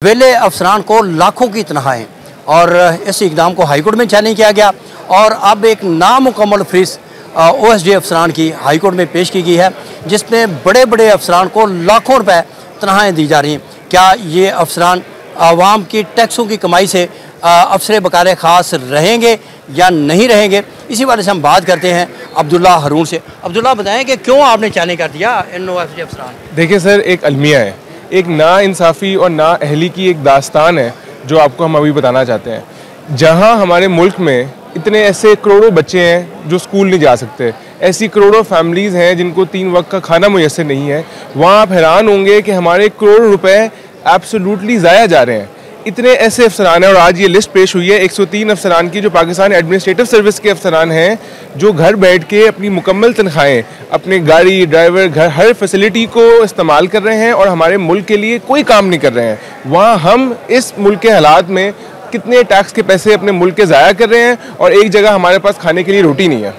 वेले अफसरान को लाखों की तनख्वाहें और इस इकदाम को हाईकोर्ट में चैलेंज किया गया और अब एक नामुकम्मल फीस OSD अफसरान की हाईकोर्ट में पेश की गई है, जिसमें बड़े बड़े अफसरान को लाखों रुपए तनख्वाहें दी जा रही हैं। क्या ये अफसरान आवाम की टैक्सों की कमाई से अफसर बकार ख़ास रहेंगे या नहीं रहेंगे? इसी वाले से हम बात करते हैं अब्दुल्ला हारून से। अब्दुल्ला, बताएं कि क्यों आपने चैलेंज कर दिया इन OSD अफसरान? देखिए सर, एक अलमिया है, एक ना इंसाफ़ी और ना अहली की एक दास्तान है जो आपको हम अभी बताना चाहते हैं। जहां हमारे मुल्क में इतने ऐसे करोड़ों बच्चे हैं जो स्कूल नहीं जा सकते, ऐसी करोड़ों फैमिलीज़ हैं जिनको 3 वक्त का खाना मुयस्सर नहीं है, वहाँ आप हैरान होंगे कि हमारे करोड़ों रुपए एब्सोल्युटली ज़ाया जा रहे हैं। इतने ऐसे अफसरान हैं और आज ये लिस्ट पेश हुई है 103 अफसरान की जो पाकिस्तान एडमिनिस्ट्रेटिव सर्विस के अफसरान हैं, जो घर बैठ के अपनी मुकम्मल तनख्वाहें अपने गाड़ी, ड्राइवर, घर, हर फैसिलिटी को इस्तेमाल कर रहे हैं और हमारे मुल्क के लिए कोई काम नहीं कर रहे हैं। वहाँ हम इस मुल्क के हालात में कितने टैक्स के पैसे अपने मुल्क के ज़ाया कर रहे हैं और एक जगह हमारे पास खाने के लिए रोटी नहीं है।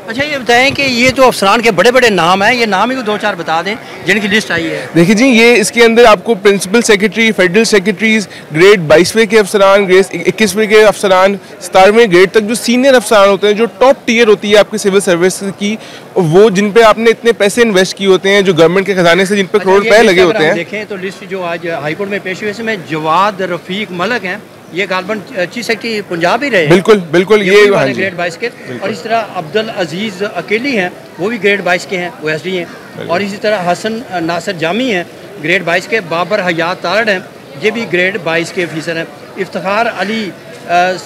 अच्छा, ये बताएं कि ये जो अफसरान के बड़े बड़े नाम हैं, ये नाम ही 2-4 बता दें जिनकी लिस्ट आई है। देखिए जी, ये इसके अंदर आपको principal secretary, federal secretaries, grade 22वें के अफसरान, ग्रेड 21वें के अफसरान, 17वें ग्रेड तक जो सीनियर अफसरान होते हैं, जो टॉप टियर होती है आपकी सिविल सर्विस की, वो जिन पे आपने इतने पैसे इन्वेस्ट किए होते हैं, जो गवर्नमेंट के खजाने से जिन पे करोड़ रुपए लगे होते हैं। देखें तो लिस्ट जो आज हाईकोर्ट में पेश हुई है, इसमें जवाद रफीक मलक हैं, ये गालबन चीफ सेक्रेटरी पंजाब ही रहे। बिल्कुल बिल्कुल, ये ग्रेड 22 के। और इस तरह अब्दुल अजीज अकेली हैं, वो भी ग्रेड 22 के हैं, OSD हैं। और इसी तरह हसन नासिर जामी हैं, ग्रेड 22 के। बाबर हयात तारड़ हैं, ये भी ग्रेड 22 के ऑफिसर हैं। इफ्तिखार अली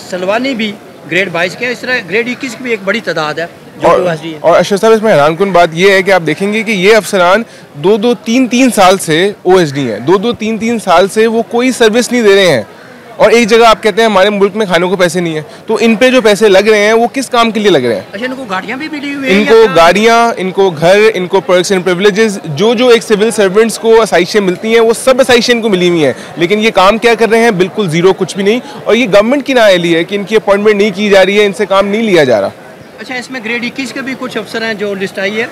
सलवानी भी ग्रेड 22 के। इस तरह ग्रेड 21 की भी एक बड़ी तादाद है जो OSD है। और अशरफ साहब, इसमें हैरानकुन बात यह है कि आप देखेंगे कि ये अफसरान 2-2, 3-3 साल से OSD हैं, 2-2, 3-3 साल से वो कोई सर्विस नहीं दे रहे हैं और एक जगह आप कहते हैं हमारे मुल्क में खाने को पैसे नहीं है। तो इन पे जो पैसे लग रहे हैं वो किस काम के लिए लग रहे हैं? अच्छा, इनको गाड़ियाँ भी मिली हुई हैं? इनको गाड़ियाँ, इनको घर, इनको पर्क्स एंड प्रिविलेजेस, जो एक सिविल सर्वेंट्स को आसाइशें मिलती हैं, वो सब आसाइशें इनको मिली हुई हैं। लेकिन ये काम क्या कर रहे हैं? बिल्कुल ज़ीरो, कुछ भी नहीं। और ये गवर्नमेंट की नाअहली है कि इनकी अपॉइंटमेंट नहीं की जा रही है, इनसे काम नहीं लिया जा रहा। अच्छा, इसमें ग्रेड 21 के भी कुछ अफसर हैं जो लिस्ट आई है,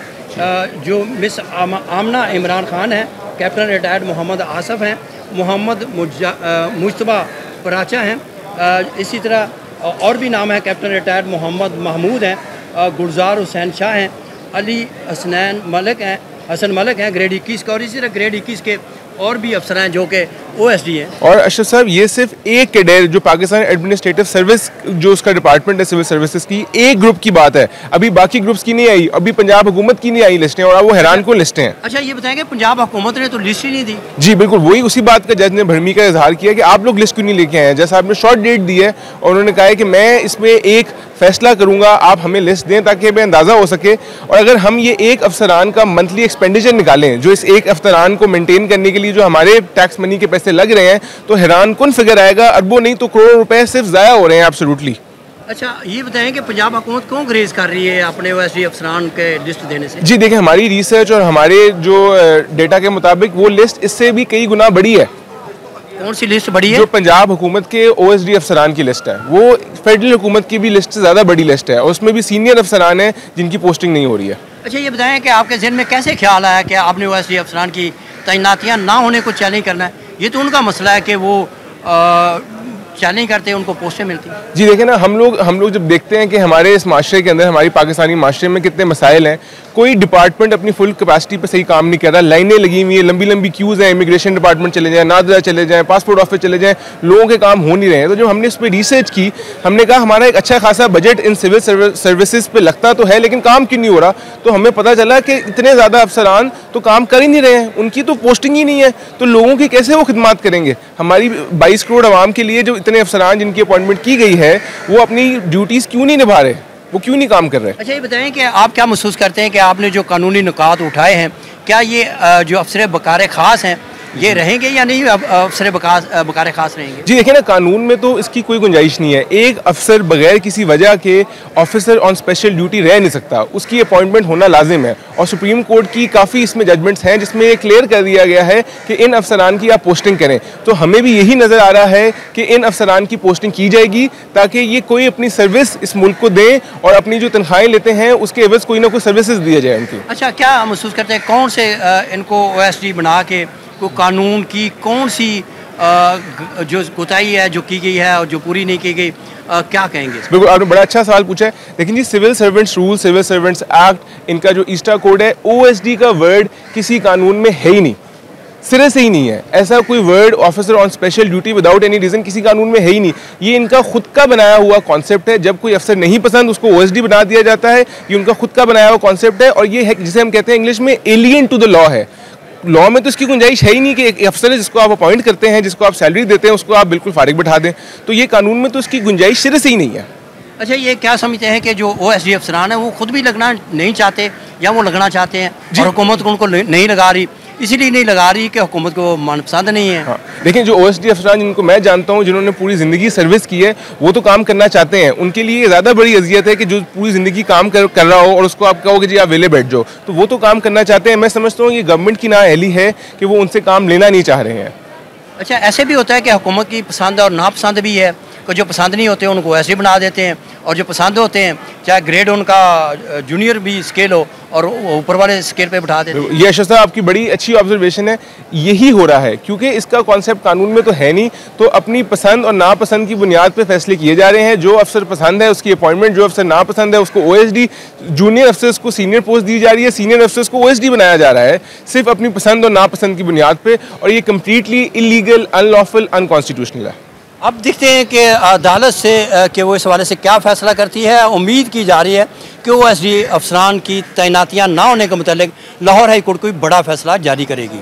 जो मिस आमना इमरान खान है, कैप्टन रिटायर्ड मोहम्मद आसफ हैं, मोहम्मद मुजतबा पराचा हैं, इसी तरह और भी नाम है, कैप्टन रिटायर्ड मोहम्मद महमूद हैं, गुलजार हुसैन शाह हैं, अली हसनैन मलिक हैं, हसन मलिक हैं ग्रेड 21 का। और इसी तरह ग्रेड 21 के और भी अफसर हैं जो कि OSD हैं। और अशरफ साहब, ये सिर्फ एक कैडेर जो पाकिस्तान एडमिनिस्ट्रेटिव सर्विस जो उसका डिपार्टमेंट है सिविल सर्विसेज की, एक ग्रुप की बात है। अभी बाकी ग्रुप्स की नहीं आई, अभी पंजाब हुकूमत की नहीं आई लिस्टें और वो हैरान को लिस्टें हैं। अच्छा, ये बताएंगे पंजाब हुकूमत ने तो लिस्ट ही नहीं दी? जी बिल्कुल, वही उसी बात का जज ने भरमी का इजहार किया कि आप लोग लिस्ट क्यों नहीं लेके आए हैं। जैसा आपने शॉर्ट डेट दी है और उन्होंने कहा है कि मैं इसमें एक फैसला करूंगा, आप हमें लिस्ट दें ताकि हमें अंदाज़ा हो सके। और अगर हम ये एक अफसरान का मंथली एक्सपेंडिचर निकालें, जो इस एक अफसरान को मेंटेन करने के लिए जो हमारे टैक्स मनी के पैसे लग रहे हैं, तो हैरान कुन फिगर आएगा, अरबों नहीं तो करोड़ों रुपए सिर्फ ज़ाया हो रहे हैं एब्सोल्युटली। अच्छा, ये बताएं कि पंजाब हुकूमत क्यों ग्रेज कर रही है अपने OSD अफसरान के लिस्ट देने से? जी देखिए, हमारी रिसर्च और हमारे जो डेटा के मुताबिक वो लिस्ट इससे भी कई गुना बड़ी है। कौन सी लिस्ट बड़ी है? जो पंजाब हुकूमत के OSD अफसरान की लिस्ट है, वो फेडरल हुकूमत की भी लिस्ट से ज़्यादा बड़ी लिस्ट है और उसमें भी सीनियर अफसरान हैं जिनकी पोस्टिंग नहीं हो रही है। अच्छा, ये बताएं कि आपके जहन में कैसे ख्याल आया कि आपने OSD अफसरान की तैनातियाँ ना होने को चैलेंज करना है? ये तो उनका मसला है कि वो चैलेंज करते हैं, उनको पोस्टें मिलती हैं। जी देखिए ना, हम लोग जब देखते हैं कि हमारे इस माशरे के अंदर, हमारी पाकिस्तानी माशरे में कितने मसाइल हैं, कोई डिपार्टमेंट अपनी फुल कैपेसिटी पर सही काम नहीं कर रहा, लाइनें लगी हुई हैं, लंबी लंबी क्यूज़ हैं, इमिग्रेशन डिपार्टमेंट चले जाएँ, नादरा चले जाएँ, पासपोर्ट ऑफिस चले जाएँ, लोगों के काम हो नहीं रहे हैं। तो जब हमने इस पर रिसर्च की, हमने कहा हमारा एक अच्छा खासा बजट इन सिविल सर्विसेज पे लगता तो है, लेकिन काम क्यों नहीं हो रहा? तो हमें पता चला कि इतने ज़्यादा अफसरान तो काम कर ही नहीं रहे हैं, उनकी तो पोस्टिंग ही नहीं है, तो लोगों की कैसे वो खिदमत करेंगे? हमारी 22 करोड़ आवाम के लिए जो इतने अफसरान जिनकी अपॉइंटमेंट की गई है, वो अपनी ड्यूटीज़ क्यों नहीं निभा रहे, वो क्यों नहीं काम कर रहे? अच्छा, ये बताएं कि आप क्या महसूस करते हैं कि आपने जो कानूनी नुकात उठाए हैं, क्या ये जो अफसर बकार ख़ास हैं ये रहेंगे या नहीं? अब अफसर बकार ख़ास रहेंगे? जी देखिए ना, कानून में तो इसकी कोई गुंजाइश नहीं है। एक अफसर बगैर किसी वजह के ऑफिसर ऑन स्पेशल ड्यूटी रह नहीं सकता, उसकी अपॉइंटमेंट होना लाजिम है। और सुप्रीम कोर्ट की काफ़ी इसमें जजमेंट्स हैं जिसमें ये क्लियर कर दिया गया है कि इन अफसरान की आप पोस्टिंग करें। तो हमें भी यही नज़र आ रहा है कि इन अफसरान की पोस्टिंग की जाएगी ताकि ये कोई अपनी सर्विस इस मुल्क को दें और अपनी जो तनख्वाहें लेते हैं उसके एवज कोई ना कोई सर्विसेज दिया जाए उनकी। अच्छा, क्या महसूस करते हैं कौन से इनको OSD बना के को कानून की कौन सी जो कोताही है जो की गई है और जो पूरी नहीं की गई, क्या कहेंगे? बिल्कुल, आपने बड़ा अच्छा सवाल पूछा है। लेकिन जी civil servants rule, civil servants act, इनका जो ईस्टा कोड है, ओएसडी का वर्ड किसी कानून में है ही नहीं, सिरे से ही नहीं है। ऐसा कोई word officer on special duty without any reason किसी कानून में है ही नहीं। ये इनका खुद का बनाया हुआ कॉन्सेप्ट है। जब कोई अफसर नहीं पसंद उसको ओएसडी बना दिया जाता है। ये उनका खुद का बनाया हुआ कॉन्सेप्ट है और ये है जिसे हम कहते हैं इंग्लिश में एलियन टू द लॉ है। लॉ में तो इसकी गुंजाइश है ही नहीं कि एक अफसर है जिसको आप अपॉइंट करते हैं, जिसको आप सैलरी देते हैं, उसको आप बिल्कुल फारिग बैठा दें। तो ये कानून में तो इसकी गुंजाइश सिरे से ही नहीं है। अच्छा, ये क्या समझते हैं कि जो ओएसडी अफसरान है वो खुद भी लगना नहीं चाहते या वो लगना चाहते हैं और हुकूमत को उनको नहीं लगा रही, इसीलिए नहीं लगा रही कि हुकूमत को मनपसंद नहीं है? हाँ, देखिए जो ओएसडी अफसरान जिनको मैं जानता हूँ, जिन्होंने पूरी ज़िंदगी सर्विस की है, वो तो काम करना चाहते हैं। उनके लिए ज़्यादा बड़ी अजियत है कि जो पूरी ज़िंदगी काम कर रहा हो और उसको आप कहो कि जी आप वेले बैठ जाओ, तो वो तो काम करना चाहते हैं। मैं समझता हूँ ये गवर्नमेंट की नाअहली है कि वो उनसे काम लेना नहीं चाह रहे हैं। अच्छा, ऐसे भी होता है कि हुकूमत की पसंद और नापसंद भी है, कि जो पसंद नहीं होते उनको ऐसे बना देते हैं और जो पसंद होते हैं चाहे ग्रेड उनका जूनियर भी स्केल हो और ऊपर वाले स्केल पे बिठा देते हैं। ये अशरफ साहब आपकी बड़ी अच्छी ऑब्जर्वेशन है। यही हो रहा है क्योंकि इसका कॉन्सेप्ट कानून में तो है नहीं, तो अपनी पसंद और नापसंद की बुनियाद पे फैसले किए जा रहे हैं। जो अफसर पसंद है उसकी अपॉइंटमेंट, जो अफसर नापसंद है उसको ओएसडी, जूनियर अफसर्स को सीनियर पोस्ट दी जा रही है, सीनियर अफसर्स को ओएसडी बनाया जा रहा है सिर्फ अपनी पसंद और नापसंद की बुनियाद पे, और ये कम्प्लीटली इलीगल, अनलॉफुल, अनकॉन्स्टिट्यूशनल है। अब देखते हैं कि अदालत से कि वो इस हवाले से क्या फ़ैसला करती है। उम्मीद की जा रही है कि ओएसडी अफसरान की तैनातियाँ ना होने के मुतालिक लाहौर हाई कोर्ट कोई बड़ा फ़ैसला जारी करेगी।